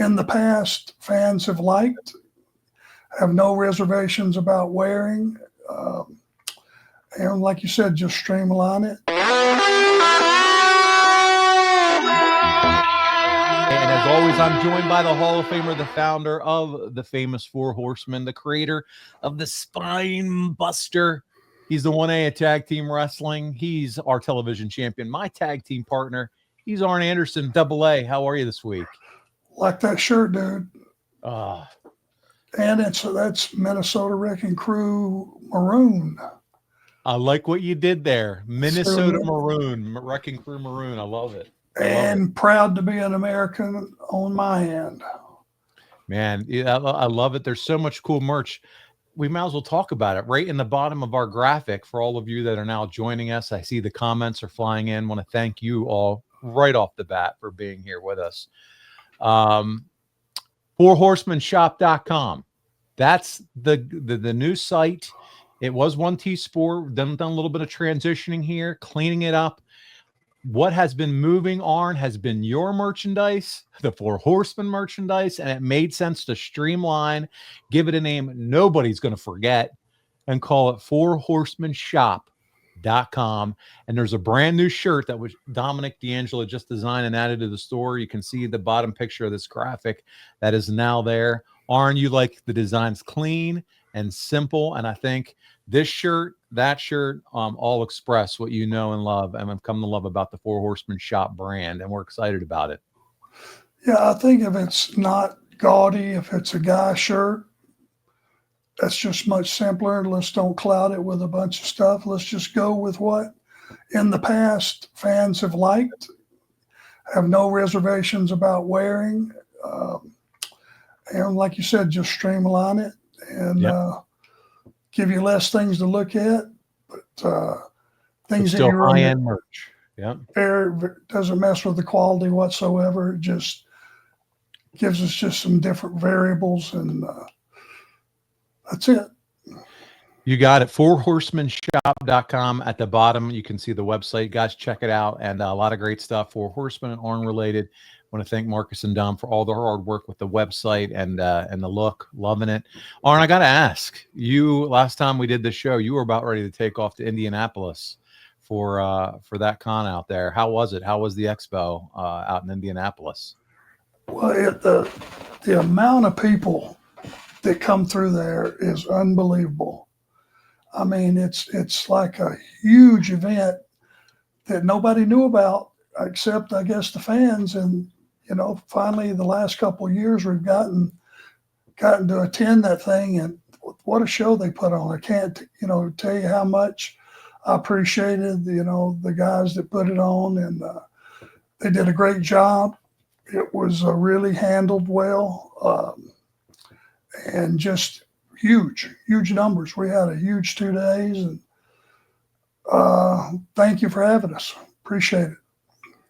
in the past fans have liked, have no reservations about wearing. And like you said, just streamline it. And as always, I'm joined by the Hall of Famer, the founder of the famous Four Horsemen, the creator of the Spine Buster. He's the 1A at Tag Team Wrestling. He's our television champion, my tag team partner. He's Arn Anderson, AA. How are you this week? Like that shirt, dude. And that's Minnesota Wrecking Crew maroon. I like what you did there. Minnesota maroon, Wrecking Crew maroon. I love it. And proud to be an American on my end. Man, I love it. There's so much cool merch. We might as well talk about it. Right in the bottom of our graphic, for all of you that are now joining us, I see the comments are flying in. Want to thank you all right off the bat for being here with us. FourHorsemenShop.com. That's the new site. It was 1T Sport. Done a little bit of transitioning here, cleaning it up. What has been moving, Arn, has been your merchandise, the Four Horsemen merchandise, and it made sense to streamline, give it a name nobody's going to forget, and call it FourHorsemenShop.com. And there's a brand new shirt that was Dominic D'Angelo just designed and added to the store. You can see the bottom picture of this graphic that is now there. Arn, you like the designs clean and simple, and I think this shirt, that shirt, all express what you know and love and have come to love about the Four Horsemen Shop brand, and we're excited about it. Yeah, I think if it's not gaudy, if it's a guy shirt, that's just much simpler. Let's don't cloud it with a bunch of stuff. Let's just go with what in the past fans have liked, have no reservations about wearing. And like you said, just streamline it and give you less things to look at, but things still that high-end merch. Yeah, doesn't mess with the quality whatsoever. It just gives us just some different variables, and that's it. You got it. FourHorsemenShop.com. At the bottom, you can see the website. Guys, check it out, and a lot of great stuff. Four Horsemen and Arn related. I want to thank Marcus and Dom for all the hard work with the website and the look. Loving it. Arn, I got to ask you. Last time we did the show, you were about ready to take off to Indianapolis for that con out there. How was it? How was the expo out in Indianapolis? Well, the amount of people that come through there is unbelievable. I mean, it's like a huge event that nobody knew about except, I guess, the fans. And finally, the last couple of years, we've gotten to attend that thing, and what a show they put on. I can't, tell you how much I appreciated, the guys that put it on, and they did a great job. It was really handled well, and just huge numbers. We had a huge 2 days, and thank you for having us. Appreciate it.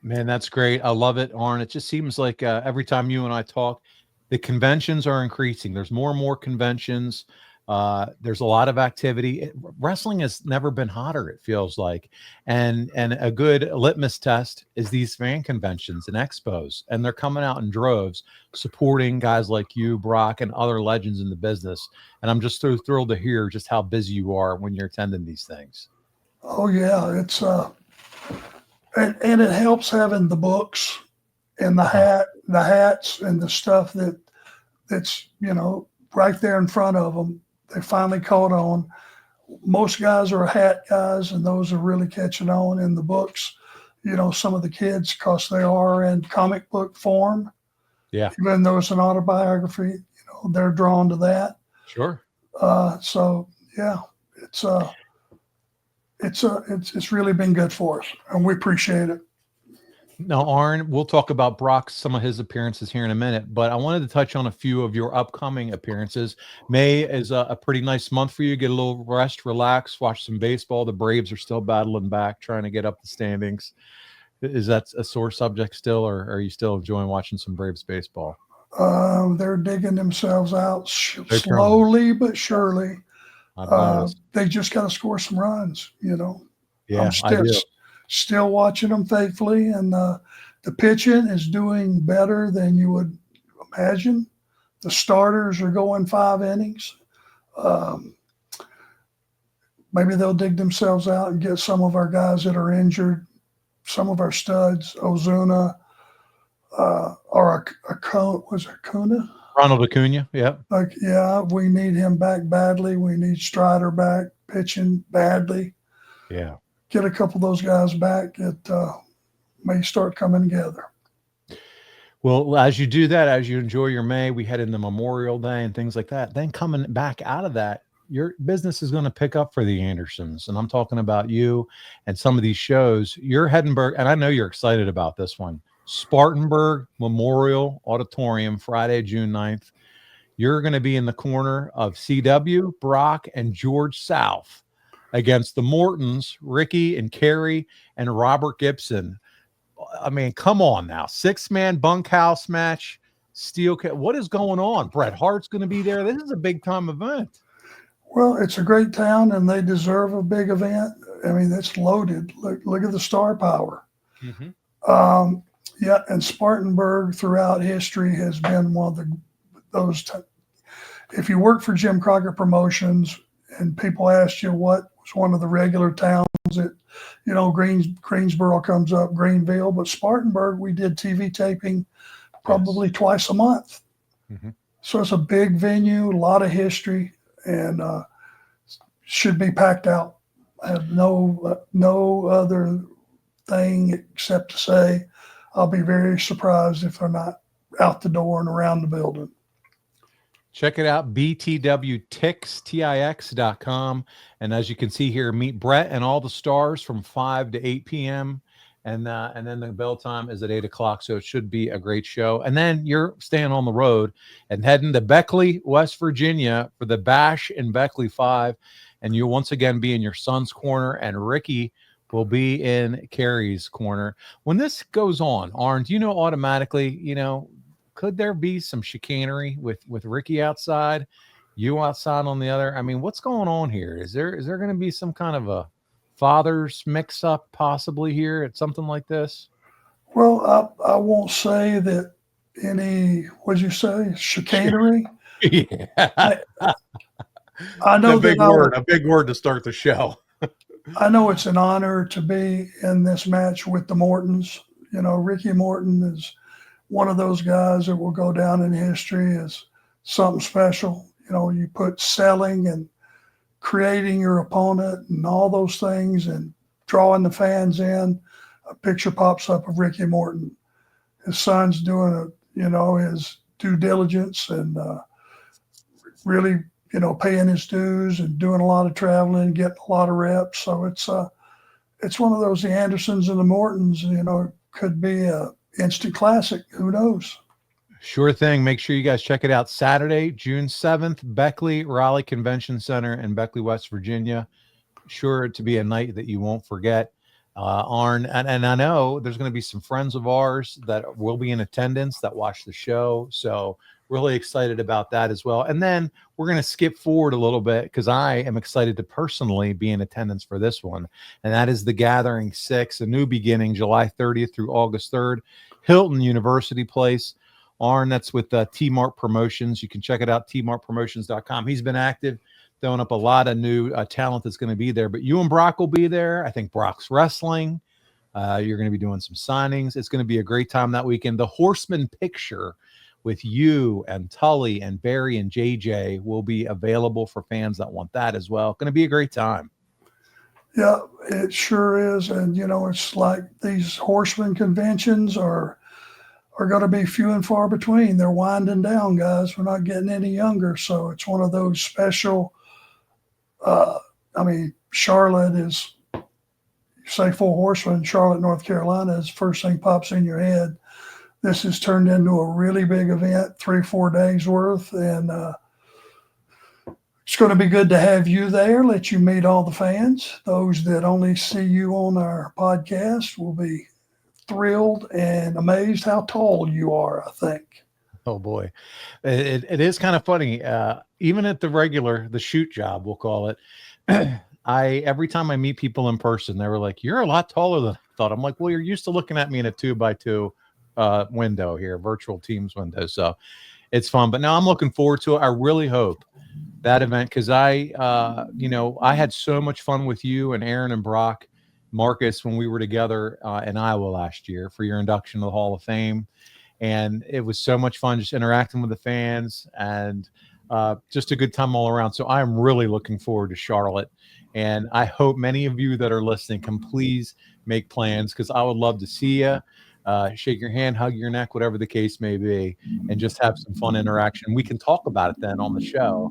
Man, that's great. I love it, Arn. It just seems like every time you and I talk, the conventions are increasing. There's more and more conventions. There's a lot of activity. Wrestling has never been hotter, it feels like. And a good litmus test is these fan conventions and expos. And they're coming out in droves, supporting guys like you, Brock, and other legends in the business. And I'm just so thrilled to hear just how busy you are when you're attending these things. Oh, yeah. It's and it helps having the books and the hats and the stuff that's right there in front of them. They finally caught on. Most guys are hat guys, and those are really catching on. In the books, some of the kids, because they are in comic book form. Yeah. Even though it's an autobiography, they're drawn to that. Sure. So yeah, it's really been good for us, and we appreciate it. Now, Arn, we'll talk about Brock, some of his appearances here in a minute, but I wanted to touch on a few of your upcoming appearances. May is a pretty nice month for you. Get a little rest, relax, watch some baseball. The Braves are still battling back, trying to get up the standings. Is that a sore subject still, or are you still enjoying watching some Braves baseball? They're digging themselves out slowly but surely. They just got to score some runs, Yeah, I'm still watching them faithfully, and the pitching is doing better than you would imagine. The starters are going 5 innings. Um, Maybe they'll dig themselves out and get some of our guys that are injured, some of our studs, Ozuna, or was it Acuna? Ronald Acuna. Yeah. Like, yeah, we need him back badly. We need Strider back pitching badly. Yeah. Get a couple of those guys back. It may start coming together. Well, as you do that, as you enjoy your May, we head into Memorial Day and things like that. Then coming back out of that, your business is going to pick up for the Andersons. And I'm talking about you and some of these shows. You're Heddenberg, and I know you're excited about this one. Spartanberg Memorial Auditorium, Friday, June 9th. You're going to be in the corner of CW, Brock, and George South against the Mortons, Ricky and Carrie, and Robert Gibson. I mean, come on now. 6-man bunkhouse match, steel. What is going on? Bret Hart's going to be there. This is a big-time event. Well, it's a great town, and they deserve a big event. I mean, it's loaded. Look at the star power. Mm-hmm. Yeah, and Spartanburg throughout history has been one of those. If you work for Jim Crockett Promotions and people ask you what was one of the regular towns that, Greensboro comes up, Greenville, but Spartanburg, we did TV taping probably twice a month. Mm-hmm. So it's a big venue, a lot of history, and should be packed out. I have no other thing except to say I'll be very surprised if they're not out the door and around the building. Check it out, btwtix.com. And as you can see here, meet Bret and all the stars from 5 to 8 p.m. And then the bell time is at 8 o'clock. So it should be a great show. And then you're staying on the road and heading to Beckley, West Virginia for the Bash in Beckley 5. And you'll once again be in your son's corner, and Ricky will be in Carrie's corner. When this goes on, Arn, do you know automatically, could there be some chicanery with Ricky outside, you outside on the other? I mean, what's going on here? Is there going to be some kind of a father's mix up possibly here at something like this? Well, I won't say that any, what'd you say, chicanery? Yeah. I know a big word to start the show. I know it's an honor to be in this match with the Mortons. Ricky Morton is one of those guys that will go down in history as something special. You put selling and creating your opponent and all those things and drawing the fans in. A picture pops up of Ricky Morton. His son's doing his due diligence and really, paying his dues and doing a lot of traveling, getting a lot of reps. So it's one of those, the Andersons and the Mortons, could be a instant classic. Who knows? Sure thing. Make sure you guys check it out. Saturday, June 7th, Beckley Raleigh Convention Center in Beckley, West Virginia. Sure to be a night that you won't forget. Arn, and I know there's going to be some friends of ours that will be in attendance that watch the show. So really excited about that as well. And then we're going to skip forward a little bit because I am excited to personally be in attendance for this one. And that is the Gathering 6, a new beginning, July 30th through August 3rd, Hilton University Place. Arn, that's with T-Mart Promotions. You can check it out, tmartpromotions.com. He's been active, throwing up a lot of new talent that's going to be there. But you and Brock will be there. I think Brock's wrestling. You're going to be doing some signings. It's going to be a great time that weekend. The Horsemen picture with you and Tully and Barry and JJ will be available for fans that want that as well. Going to be a great time. Yeah, it sure is. And, it's like these Horsemen conventions are going to be few and far between. They're winding down, guys. We're not getting any younger. So it's one of those special, Charlotte is, you say Four Horsemen, Charlotte, North Carolina is first thing pops in your head. This has turned into a really big event, 3-4 days worth. And it's going to be good to have you there, let you meet all the fans. Those that only see you on our podcast will be thrilled and amazed how tall you are, I think. Oh boy. It is kind of funny. Even at the shoot job, we'll call it. Every time I meet people in person, they were like, "You're a lot taller than I thought." I'm like, "Well, you're used to looking at me in a 2x2. window here, virtual Teams window. So it's fun. But now I'm looking forward to it. I really hope that event, because I had so much fun with you and Aaron and Brock, Marcus, when we were together in Iowa last year for your induction to the Hall of Fame. And it was so much fun just interacting with the fans, and just a good time all around. So I'm really looking forward to Charlotte. And I hope many of you that are listening can please make plans, because I would love to see you, shake your hand, hug your neck, whatever the case may be, and just have some fun interaction. We can talk about it then on the show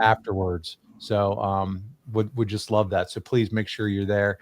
afterwards. So would just love that. So please make sure you're there.